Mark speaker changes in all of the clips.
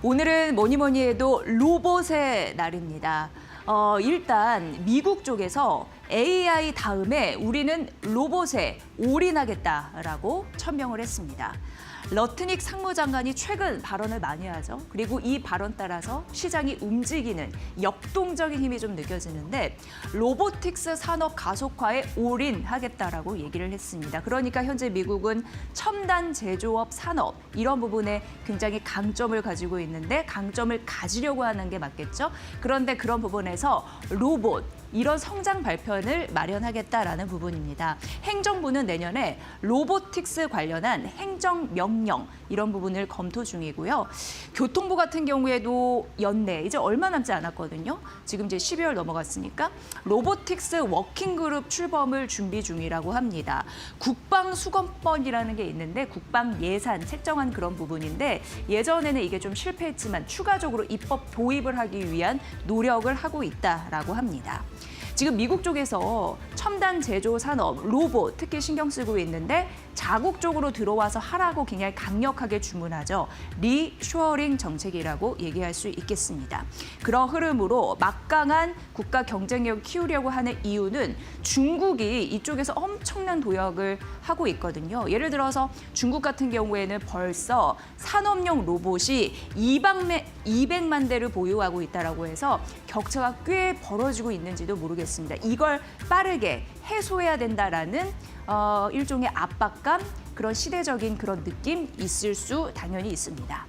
Speaker 1: 오늘은 뭐니 뭐니 해도 로봇의 날입니다. 일단 미국 쪽에서 AI 다음에 우리는 로봇에 올인하겠다라고 천명을 했습니다. 러트닉 상무장관이 최근 발언을 많이 하죠. 그리고 이 발언 따라서 시장이 움직이는 역동적인 힘이 좀 느껴지는데 로보틱스 산업 가속화에 올인하겠다라고 얘기를 했습니다. 그러니까 현재 미국은 첨단 제조업 산업 이런 부분에 굉장히 강점을 가지고 있는데 강점을 가지려고 하는 게 맞겠죠. 그런데 그런 부분에서 로봇 이런 성장 발편을 마련하겠다라는 부분입니다. 행정부는 내년에 로보틱스 관련한 행정명령 이런 부분을 검토 중이고요. 교통부 같은 경우에도 연내 이제 얼마 남지 않았거든요. 지금 이제 12월 넘어갔으니까 로보틱스 워킹그룹 출범을 준비 중이라고 합니다. 국방수권법이라는 게 있는데 국방 예산 책정한 그런 부분인데 예전에는 이게 좀 실패했지만 추가적으로 입법 도입을 하기 위한 노력을 하고 있다라고 합니다. 지금 미국 쪽에서 첨단 제조 산업, 로봇 특히 신경 쓰고 있는데 자국 쪽으로 들어와서 하라고 굉장히 강력하게 주문하죠. 리쇼어링 정책이라고 얘기할 수 있겠습니다. 그런 흐름으로 막강한 국가 경쟁력을 키우려고 하는 이유는 중국이 이쪽에서 엄청난 도약을 하고 있거든요. 예를 들어서 중국 같은 경우에는 벌써 산업용 로봇이 200만 대를 보유하고 있다고 해서 격차가 꽤 벌어지고 있는지도 모르겠습니다. 이걸 빠르게 해소해야 된다라는 일종의 압박감, 그런 시대적인 그런 느낌 있을 수 당연히 있습니다.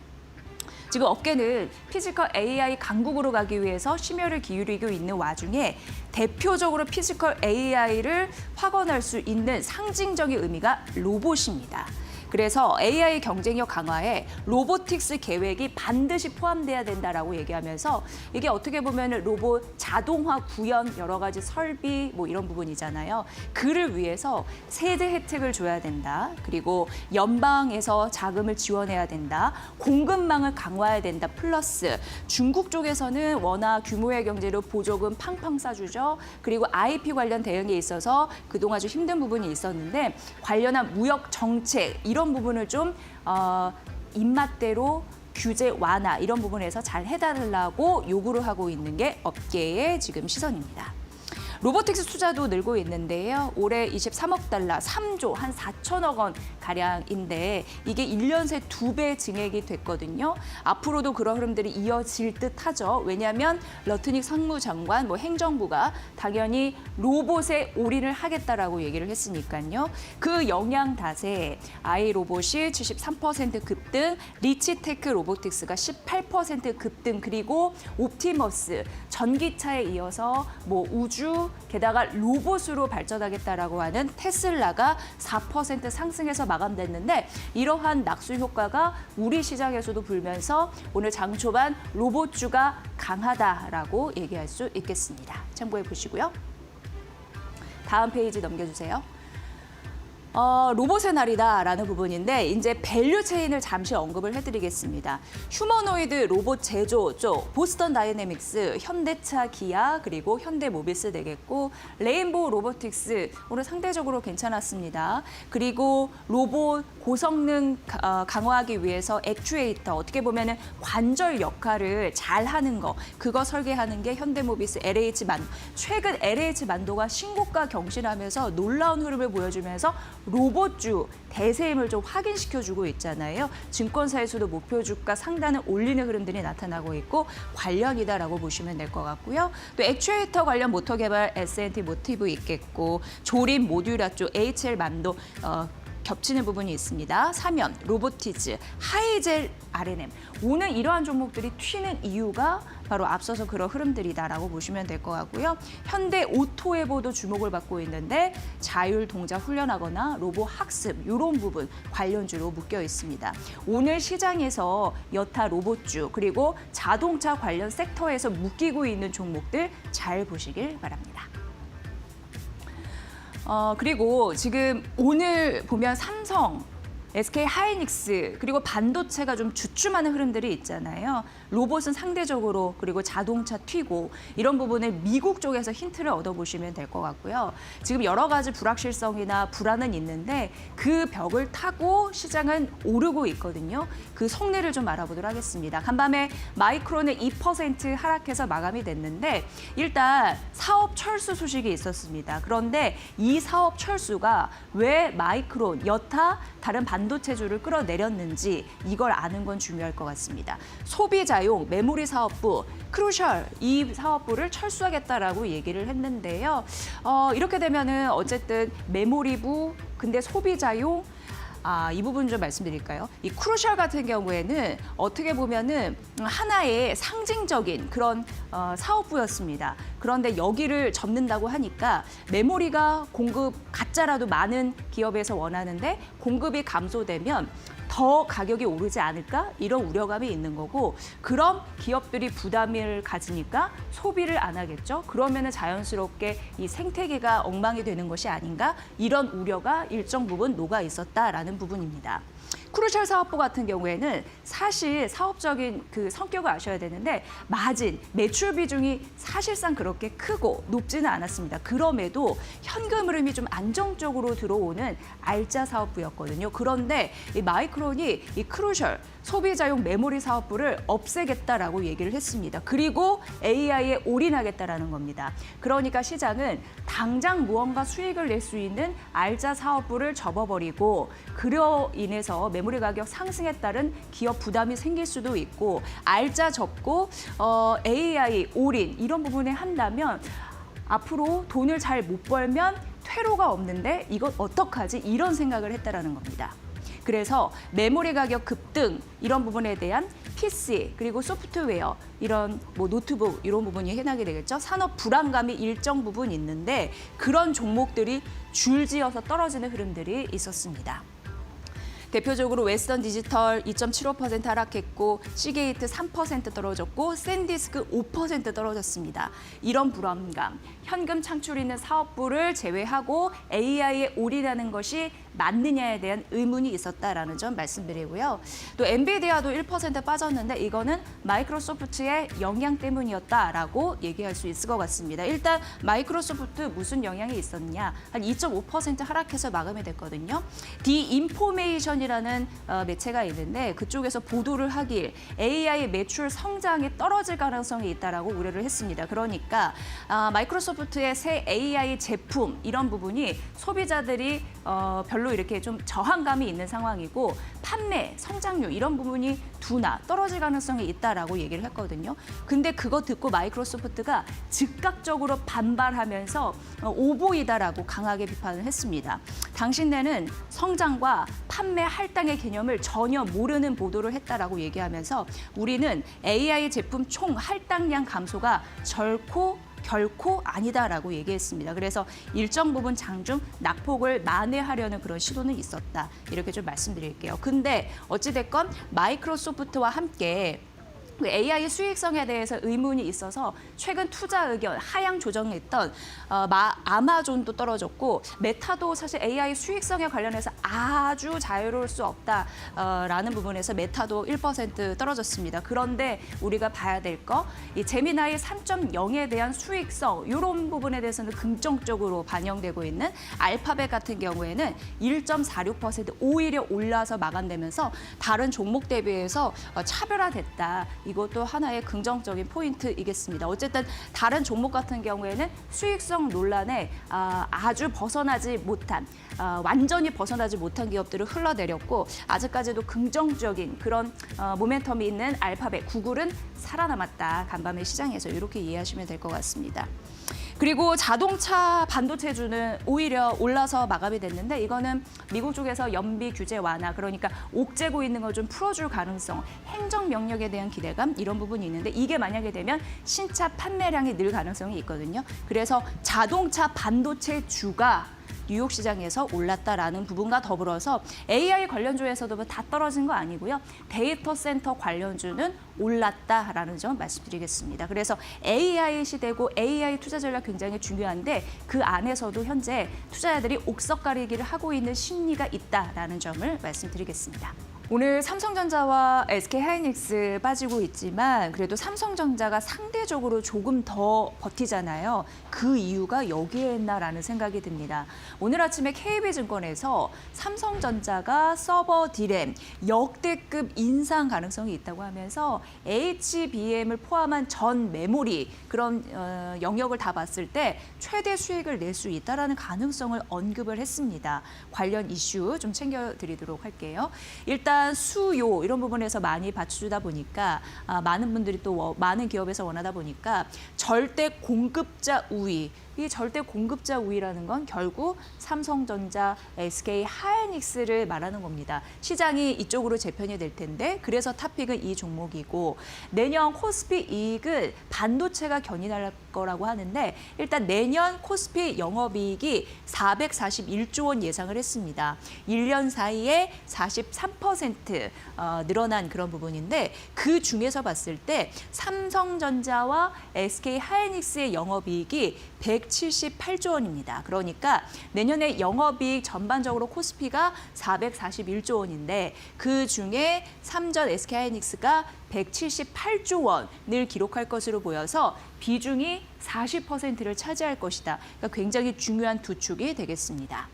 Speaker 1: 지금 업계는 피지컬 AI 강국으로 가기 위해서 심혈을 기울이고 있는 와중에 대표적으로 피지컬 AI를 확언할 수 있는 상징적인 의미가 로봇입니다. 그래서 AI 경쟁력 강화에 로보틱스 계획이 반드시 포함돼야 된다라고 얘기하면서 이게 어떻게 보면 로봇 자동화 구현 여러 가지 설비 뭐 이런 부분이잖아요. 그를 위해서 세제 혜택을 줘야 된다. 그리고 연방에서 자금을 지원해야 된다. 공급망을 강화해야 된다. 플러스 중국 쪽에서는 워낙 규모의 경제로 보조금 팡팡 쏴주죠. 그리고 IP 관련 대응에 있어서 그동안 좀 힘든 부분이 있었는데 관련한 무역 정책 이런 부분을 좀 입맛대로 규제 완화 이런 부분에서 잘 해달라고 요구를 하고 있는 게 업계의 지금 시선입니다. 로보틱스 투자도 늘고 있는데요. 올해 23억 달러, 3조, 한 4천억 원 가량인데 이게 1년 새 2배 증액이 됐거든요. 앞으로도 그런 흐름들이 이어질 듯하죠. 왜냐하면 러트닉 상무장관, 행정부가 당연히 로봇에 올인을 하겠다라고 얘기를 했으니까요. 그 영향 탓에 아이로봇이 73% 급등, 리치테크 로보틱스가 18% 급등, 그리고 옵티머스, 전기차에 이어서 우주, 게다가 로봇으로 발전하겠다라고 하는 테슬라가 4% 상승해서 마감됐는데 이러한 낙수 효과가 우리 시장에서도 불면서 오늘 장 초반 로봇주가 강하다라고 얘기할 수 있겠습니다. 참고해 보시고요. 다음 페이지 넘겨주세요. 로봇의 날이다라는 부분인데 이제 밸류 체인을 잠시 언급을 해드리겠습니다. 휴머노이드 로봇 제조 쪽 보스턴 다이내믹스, 현대차, 기아 그리고 현대모비스 되겠고 레인보우 로보틱스 오늘 상대적으로 괜찮았습니다. 그리고 로봇 고성능 강화하기 위해서 액추에이터 어떻게 보면은 관절 역할을 잘 하는 거 그거 설계하는 게 현대모비스 LH만 최근 LH만도가 신고가 경신하면서 놀라운 흐름을 보여주면서 로봇주 대세임을 좀 확인시켜주고 있잖아요. 증권사에서도 목표 주가 상단을 올리는 흐름들이 나타나고 있고 관련이다라고 보시면 될 것 같고요. 또 액추에이터 관련 모터 개발 S&T 모티브 있겠고 조립 모듈라 쪽 HL만도 겹치는 부분이 있습니다. 사면, 로보티즈, 하이젤, R&M. 오늘 이러한 종목들이 튀는 이유가 바로 앞서서 그런 흐름들이다라고 보시면 될 것 같고요. 현대 오토에보도 주목을 받고 있는데 자율 동작 훈련하거나 로봇 학습 이런 부분 관련주로 묶여 있습니다. 오늘 시장에서 여타 로봇주 그리고 자동차 관련 섹터에서 묶이고 있는 종목들 잘 보시길 바랍니다. 그리고 지금 오늘 보면 삼성 SK 하이닉스 그리고 반도체가 좀 주춤하는 흐름들이 있잖아요. 로봇은 상대적으로 그리고 자동차 튀고 이런 부분을 미국 쪽에서 힌트를 얻어보시면 될 것 같고요. 지금 여러 가지 불확실성이나 불안은 있는데 그 벽을 타고 시장은 오르고 있거든요. 그 속내를 좀 알아보도록 하겠습니다. 간밤에 마이크론은 2% 하락해서 마감이 됐는데 일단 사업 철수 소식이 있었습니다. 그런데 이 사업 철수가 왜 마이크론, 여타 다른 반도체주를 끌어내렸는지 이걸 아는 건 중요할 것 같습니다. 소비자용 메모리 사업부, 크루셜 이 사업부를 철수하겠다라고 얘기를 했는데요. 이렇게 되면은 어쨌든 메모리부, 근데 소비자용 이 부분 좀 말씀드릴까요? 이 크루셜 같은 경우에는 어떻게 보면은 하나의 상징적인 그런 사업부였습니다. 그런데 여기를 접는다고 하니까 메모리가 공급 가짜라도 많은 기업에서 원하는데 공급이 감소되면 더 가격이 오르지 않을까? 이런 우려감이 있는 거고 그럼 기업들이 부담을 가지니까 소비를 안 하겠죠. 그러면은 자연스럽게 이 생태계가 엉망이 되는 것이 아닌가? 이런 우려가 일정 부분 녹아 있었다라는 부분입니다. 크루셜 사업부 같은 경우에는 사실 사업적인 그 성격을 아셔야 되는데 마진, 매출 비중이 사실상 그렇게 크고 높지는 않았습니다. 그럼에도 현금 흐름이 좀 안정적으로 들어오는 알짜 사업부였거든요. 그런데 이 마이크론이 이 크루셜 소비자용 메모리 사업부를 없애겠다라고 얘기를 했습니다. 그리고 AI에 올인하겠다라는 겁니다. 그러니까 시장은 당장 무언가 수익을 낼 수 있는 알짜 사업부를 접어버리고 그로 인해서 메모리 가격 상승에 따른 기업 부담이 생길 수도 있고 알짜 접고 AI 올인 이런 부분에 한다면 앞으로 돈을 잘 못 벌면 퇴로가 없는데 이건 어떡하지? 이런 생각을 했다라는 겁니다. 그래서 메모리 가격 급등 이런 부분에 대한 PC 그리고 소프트웨어 이런 뭐 노트북 이런 부분이 해당이 되겠죠. 산업 불안감이 일정 부분 있는데 그런 종목들이 줄지어서 떨어지는 흐름들이 있었습니다. 대표적으로 웨스턴 디지털 2.75% 하락했고 시게이트 3% 떨어졌고 샌디스크 5% 떨어졌습니다. 이런 불안감, 현금 창출 있는 사업부를 제외하고 AI에 올인하는 것이 맞느냐에 대한 의문이 있었다라는 점 말씀드리고요. 또 엔비디아도 1% 빠졌는데 이거는 마이크로소프트의 영향 때문이었다라고 얘기할 수 있을 것 같습니다. 일단 마이크로소프트 무슨 영향이 있었냐? 한 2.5% 하락해서 마감이 됐거든요. 디인포메이션이라는 매체가 있는데 그쪽에서 보도를 하길 AI 매출 성장이 떨어질 가능성이 있다라고 우려를 했습니다. 그러니까 마이크로소프트의 새 AI 제품 이런 부분이 소비자들이 별로 이렇게 좀 저항감이 있는 상황이고 판매, 성장률 이런 부분이 둔화, 떨어질 가능성이 있다라고 얘기를 했거든요. 근데 그거 듣고 마이크로소프트가 즉각적으로 반발하면서 오보이다라고 강하게 비판을 했습니다. 당신네는 성장과 판매 할당의 개념을 전혀 모르는 보도를 했다라고 얘기하면서 우리는 AI 제품 총 할당량 감소가 결코 아니다라고 얘기했습니다. 그래서 일정 부분 장중 낙폭을 만회하려는 그런 시도는 있었다. 이렇게 좀 말씀드릴게요. 근데 어찌됐건 마이크로소프트와 함께 AI 수익성에 대해서 의문이 있어서 최근 투자 의견 하향 조정했던 아마존도 떨어졌고 메타도 사실 AI 수익성에 관련해서 아주 자유로울 수 없다라는 부분에서 메타도 1% 떨어졌습니다. 그런데 우리가 봐야 될 거 이 제미나이 3.0에 대한 수익성 이런 부분에 대해서는 긍정적으로 반영되고 있는 알파벳 같은 경우에는 1.46% 오히려 올라서 마감되면서 다른 종목 대비해서 차별화됐다. 이것도 하나의 긍정적인 포인트이겠습니다. 어쨌든 다른 종목 같은 경우에는 수익성 논란에 아주 벗어나지 못한 완전히 벗어나지 못한 기업들을 흘러내렸고 아직까지도 긍정적인 그런 모멘텀이 있는 알파벳, 구글은 살아남았다. 간밤의 시장에서 이렇게 이해하시면 될 것 같습니다. 그리고 자동차 반도체주는 오히려 올라서 마감이 됐는데 이거는 미국 쪽에서 연비 규제 완화 그러니까 옥죄고 있는 걸 좀 풀어줄 가능성, 행정 명령에 대한 기대감 이런 부분이 있는데 이게 만약에 되면 신차 판매량이 늘 가능성이 있거든요. 그래서 자동차 반도체주가 뉴욕 시장에서 올랐다라는 부분과 더불어서 AI 관련주에서도 뭐 다 떨어진 거 아니고요. 데이터 센터 관련주는 올랐다라는 점 말씀드리겠습니다. 그래서 AI 시대고 AI 투자 전략 굉장히 중요한데 그 안에서도 현재 투자자들이 옥석 가리기를 하고 있는 심리가 있다라는 점을 말씀드리겠습니다. 오늘 삼성전자와 SK하이닉스 빠지고 있지만 그래도 삼성전자가 상대적으로 조금 더 버티잖아요. 그 이유가 여기에 있나라는 생각이 듭니다. 오늘 아침에 KB증권에서 삼성전자가 서버 디램 역대급 인상 가능성이 있다고 하면서 HBM을 포함한 전 메모리 그런 영역을 다 봤을 때 최대 수익을 낼 수 있다라는 가능성을 언급을 했습니다. 관련 이슈 좀 챙겨드리도록 할게요. 일단 수요 이런 부분에서 많이 받쳐주다 보니까 많은 분들이 또 많은 기업에서 원하다 보니까 절대 공급자 우위. 이 절대 공급자 우위라는 건 결국 삼성전자, SK하이닉스를 말하는 겁니다. 시장이 이쪽으로 재편이 될 텐데 그래서 탑픽은 이 종목이고 내년 코스피 이익을 반도체가 견인할 거라고 하는데 일단 내년 코스피 영업이익이 441조 원 예상을 했습니다. 1년 사이에 43% 늘어난 그런 부분인데 그 중에서 봤을 때 삼성전자와 SK하이닉스의 영업이익이 178조 원입니다. 그러니까 내년에 영업이익 전반적으로 코스피가 441조 원인데 그 중에 삼전 SK하이닉스가 178조 원을 기록할 것으로 보여서 비중이 40%를 차지할 것이다. 그러니까 굉장히 중요한 두 축이 되겠습니다.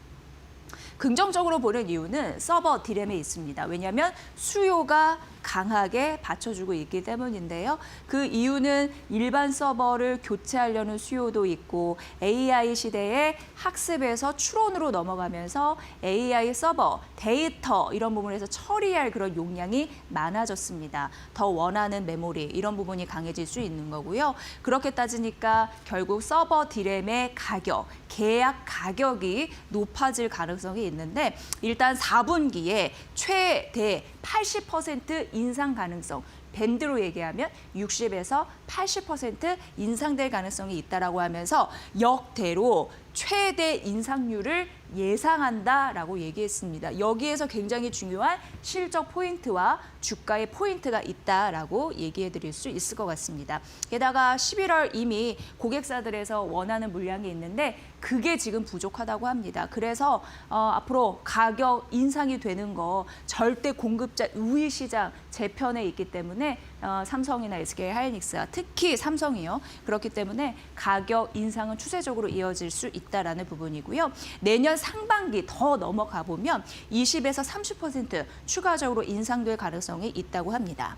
Speaker 1: 긍정적으로 보는 이유는 서버 디램에 있습니다. 왜냐하면 수요가 강하게 받쳐주고 있기 때문인데요. 그 이유는 일반 서버를 교체하려는 수요도 있고 AI 시대에 학습에서 추론으로 넘어가면서 AI 서버, 데이터 이런 부분에서 처리할 그런 용량이 많아졌습니다. 더 원하는 메모리 이런 부분이 강해질 수 있는 거고요. 그렇게 따지니까 결국 서버 디램의 가격, 계약 가격이 높아질 가능성이 있는데 일단 4분기에 최대 80% 인상 가능성, 밴드로 얘기하면 60에서 80% 인상될 가능성이 있다라고 하면서 역대로 최대 인상률을 예상한다라고 얘기했습니다. 여기에서 굉장히 중요한 실적 포인트와 주가의 포인트가 있다라고 얘기해 드릴 수 있을 것 같습니다. 게다가 11월 이미 고객사들에서 원하는 물량이 있는데 그게 지금 부족하다고 합니다. 그래서 앞으로 가격 인상이 되는 거 절대 공급자 우위 시장 재편에 있기 때문에 삼성이나 SK하이닉스가 특히 삼성이요. 그렇기 때문에 가격 인상은 추세적으로 이어질 수 있다라는 부분이고요. 내년 상반기 더 넘어가 보면 20에서 30% 추가적으로 인상될 가능성이 있다고 합니다.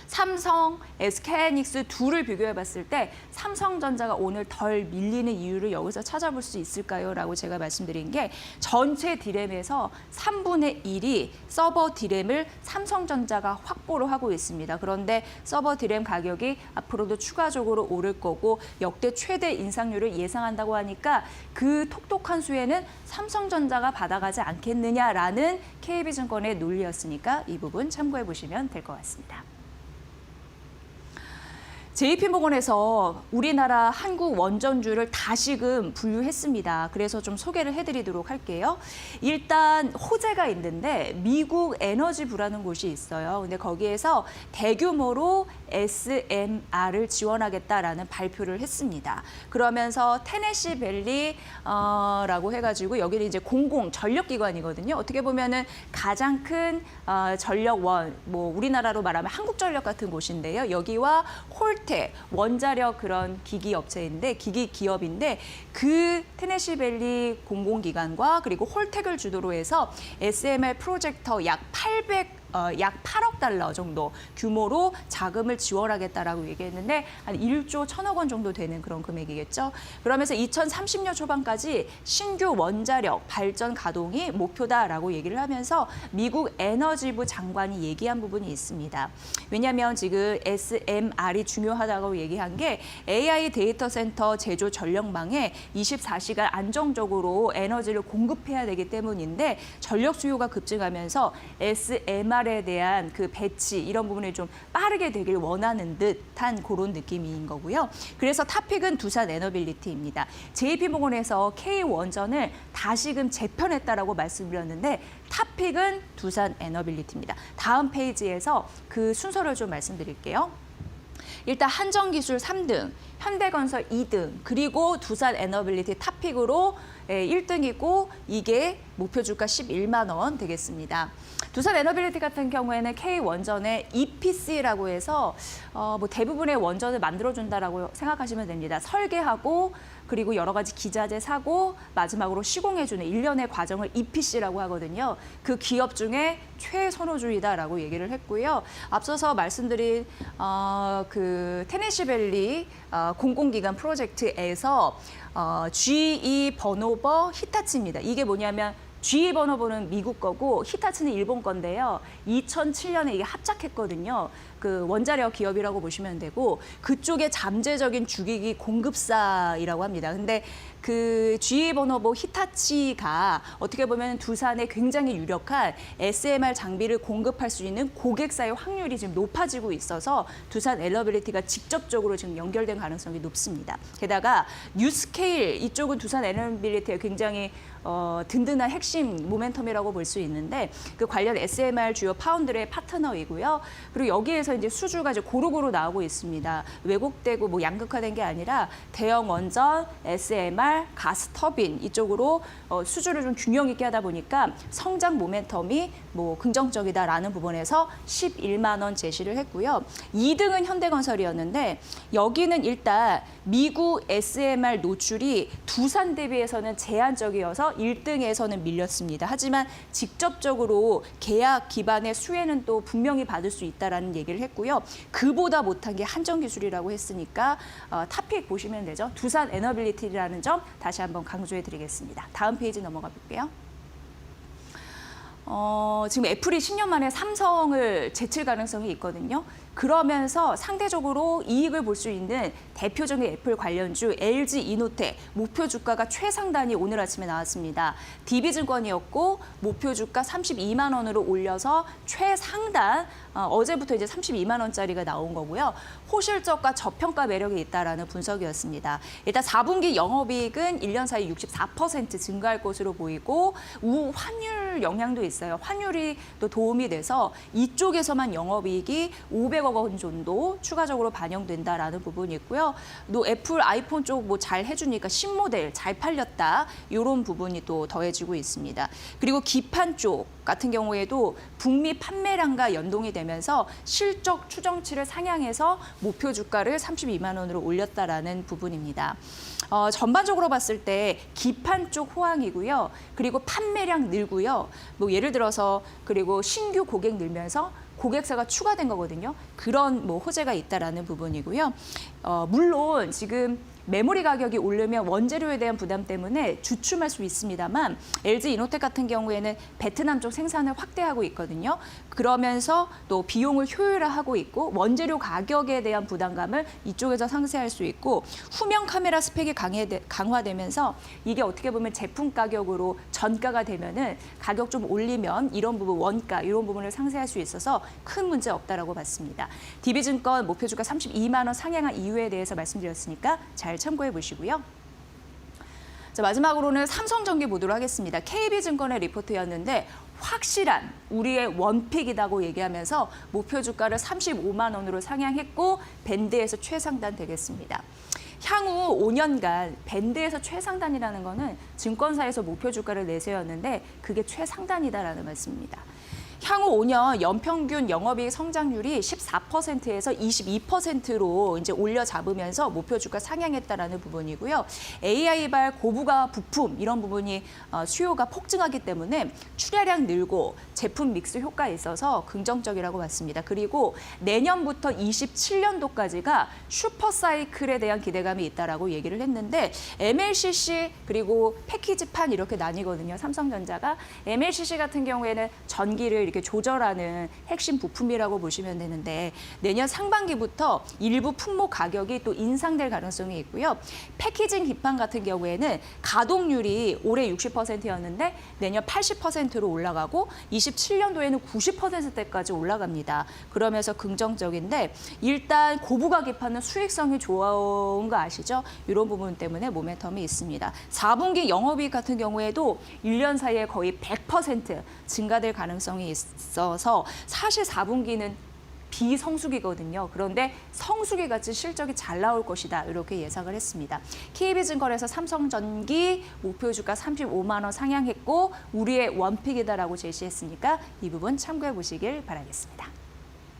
Speaker 1: 삼성, SK하이닉스 둘을 비교해 봤을 때 삼성전자가 오늘 덜 밀리는 이유를 여기서 찾아볼 수 있을까요? 라고 제가 말씀드린 게 전체 디램에서 3분의 1이 서버 디램을 삼성전자가 확보를 하고 있습니다. 그런데 서버 디램 가격이 앞으로도 추가적으로 오를 거고 역대 최대 인상률을 예상한다고 하니까 그 톡톡한 수혜는 삼성전자가 받아가지 않겠느냐라는 KB증권의 논리였으니까 이 부분 참고해 보시면 될 것 같습니다. JP모건에서 우리나라 한국 원전주를 다시금 분류했습니다. 그래서 좀 소개를 해드리도록 할게요. 일단 호재가 있는데 미국 에너지부라는 곳이 있어요. 근데 거기에서 대규모로 SMR을 지원하겠다라는 발표를 했습니다. 그러면서 테네시 밸리라고 해가지고 여기는 이제 공공 전력기관이거든요. 어떻게 보면은 가장 큰 전력원, 뭐 우리나라로 말하면 한국전력 같은 곳인데요. 여기와 홀텍 원자력 그런 기기 업체인데 기기 기업인데 그 테네시밸리 공공기관과 그리고 홀텍을 주도로 해서 SMR 프로젝터 약 8억 달러 정도 규모로 자금을 지원하겠다라고 얘기했는데 한 1조 1천억 원 정도 되는 그런 금액이겠죠. 그러면서 2030년 초반까지 신규 원자력 발전 가동이 목표다라고 얘기를 하면서 미국 에너지부 장관이 얘기한 부분이 있습니다. 왜냐하면 지금 SMR이 중요하다고 얘기한 게 AI 데이터 센터 제조 전력망에 24시간 안정적으로 에너지를 공급해야 되기 때문인데 전력 수요가 급증하면서 SMR 주말에 대한 그 배치 이런 부분이 좀 빠르게 되길 원하는 듯한 그런 느낌인 거고요. 그래서 탑픽은 두산 에너빌리티입니다. JP모건에서 K 원전을 다시금 재편했다라고 말씀드렸는데 탑픽은 두산 에너빌리티입니다. 다음 페이지에서 그 순서를 좀 말씀드릴게요. 일단 한정기술 3등, 현대건설 2등, 그리고 두산 에너빌리티 탑픽으로 1등이고 이게 목표 주가 11만 원 되겠습니다. 두산 에너빌리티 같은 경우에는 K원전의 EPC라고 해서 뭐 대부분의 원전을 만들어준다라고 생각하시면 됩니다. 설계하고 그리고 여러 가지 기자재 사고 마지막으로 시공해주는 일련의 과정을 EPC라고 하거든요. 그 기업 중에 최선호주의다라고 얘기를 했고요. 앞서서 말씀드린 그 테네시밸리 공공기관 프로젝트에서 GE 버노버 히타치입니다. 이게 뭐냐면 GE 버너버는 미국 거고 히타치는 일본 건데요. 2007년에 이게 합작했거든요. 그 원자력 기업이라고 보시면 되고 그쪽의 잠재적인 주기기 공급사이라고 합니다. 근데 그 GE 버너버 히타치가 어떻게 보면 두산에 굉장히 유력한 SMR 장비를 공급할 수 있는 고객사의 확률이 지금 높아지고 있어서 두산 에너빌리티가 직접적으로 지금 연결된 가능성이 높습니다. 게다가 뉴스케일 이쪽은 두산 에너빌리티의 굉장히 든든한 핵심 모멘텀이라고 볼 수 있는데 그 관련 SMR 주요 파운드의 파트너이고요. 그리고 여기에서 이제 수주가 이제 고루고루 나오고 있습니다. 왜곡되고 뭐 양극화된 게 아니라 대형 원전, SMR, 가스 터빈 이쪽으로 수주를 좀 균형 있게 하다 보니까 성장 모멘텀이 뭐 긍정적이다라는 부분에서 11만 원 제시를 했고요. 2등은 현대건설이었는데 여기는 일단 미국 SMR 노출이 두산 대비해서는 제한적이어서 1등에서는 밀렸습니다. 하지만 직접적으로 계약 기반의 수혜는 또 분명히 받을 수 있다라는 얘기를 했고요. 그보다 못한 게 한정기술이라고 했으니까 탑픽 보시면 되죠. 두산 에너빌리티라는 점 다시 한번 강조해드리겠습니다. 다음 페이지 넘어가 볼게요. 지금 애플이 10년 만에 삼성을 제칠 가능성이 있거든요. 그러면서 상대적으로 이익을 볼 수 있는 대표적인 애플 관련주 LG 이노텍 목표 주가가 최상단이 오늘 아침에 나왔습니다. DB증권이었고 목표 주가 32만 원으로 올려서 최상단 어제부터 이제 32만 원짜리가 나온 거고요. 호실적과 저평가 매력이 있다라는 분석이었습니다. 일단 4분기 영업이익은 1년 사이 64% 증가할 것으로 보이고 환율 영향도 있어요. 환율이 또 도움이 돼서 이쪽에서만 영업이익이 500억 원 정도 추가적으로 반영된다라는 부분이 있고요. 또 애플 아이폰 쪽 뭐 잘 해주니까 신모델 잘 팔렸다 이런 부분이 또 더해지고 있습니다. 그리고 기판 쪽 같은 경우에도 북미 판매량과 연동이 되면서 실적 추정치를 상향해서 목표 주가를 32만 원으로 올렸다라는 부분입니다. 전반적으로 봤을 때 기판 쪽 호황이고요. 그리고 판매량 늘고요. 뭐 예를 들어서 그리고 신규 고객 늘면서 고객사가 추가된 거거든요. 그런 뭐 호재가 있다라는 부분이고요. 물론 지금 메모리 가격이 오르면 원재료에 대한 부담 때문에 주춤할 수 있습니다만 LG 이노텍 같은 경우에는 베트남 쪽 생산을 확대하고 있거든요. 그러면서 또 비용을 효율화하고 있고 원재료 가격에 대한 부담감을 이쪽에서 상쇄할 수 있고 후면 카메라 스펙이 강화되면서 이게 어떻게 보면 제품 가격으로 전가가 되면은 가격 좀 올리면 이런 부분 원가 이런 부분을 상쇄할 수 있어서 큰 문제 없다라고 봤습니다. DB증권 목표 주가 32만 원 상향한 이유에 대해서 말씀드렸으니까 잘 참고해 보시고요. 자, 마지막으로는 삼성전기 보도록 하겠습니다. KB증권의 리포트였는데 확실한 우리의 원픽이라고 얘기하면서 목표 주가를 35만 원으로 상향했고 밴드에서 최상단 되겠습니다. 향후 5년간 밴드에서 최상단이라는 거는 증권사에서 목표 주가를 내세웠는데 그게 최상단이다라는 말씀입니다. 향후 5년 연평균 영업이익 성장률이 14%에서 22%로 이제 올려 잡으면서 목표 주가 상향했다라는 부분이고요. AI발 고부가 부품 이런 부분이 수요가 폭증하기 때문에 출하량 늘고 제품 믹스 효과가 있어서 긍정적이라고 봤습니다. 그리고 내년부터 27년도까지가 슈퍼사이클에 대한 기대감이 있다라고 얘기를 했는데 MLCC 그리고 패키지판 이렇게 나뉘거든요. 삼성전자가 MLCC 같은 경우에는 전기를 이렇게 조절하는 핵심 부품이라고 보시면 되는데 내년 상반기부터 일부 품목 가격이 또 인상될 가능성이 있고요. 패키징 기판 같은 경우에는 가동률이 올해 60%였는데 내년 80%로 올라가고 27년도에는 90%대까지 올라갑니다. 그러면서 긍정적인데 일단 고부가 기판은 수익성이 좋은 거 아시죠? 이런 부분 때문에 모멘텀이 있습니다. 4분기 영업이익 같은 경우에도 1년 사이에 거의 100% 증가될 가능성이 있어서 사실 4분기는 비성수기거든요. 그런데 성수기 같이 실적이 잘 나올 것이다. 이렇게 예상을 했습니다. KB증권에서 삼성전기 목표 주가 35만 원 상향했고 우리의 원픽이다라고 제시했으니까 이 부분 참고해 보시길 바라겠습니다.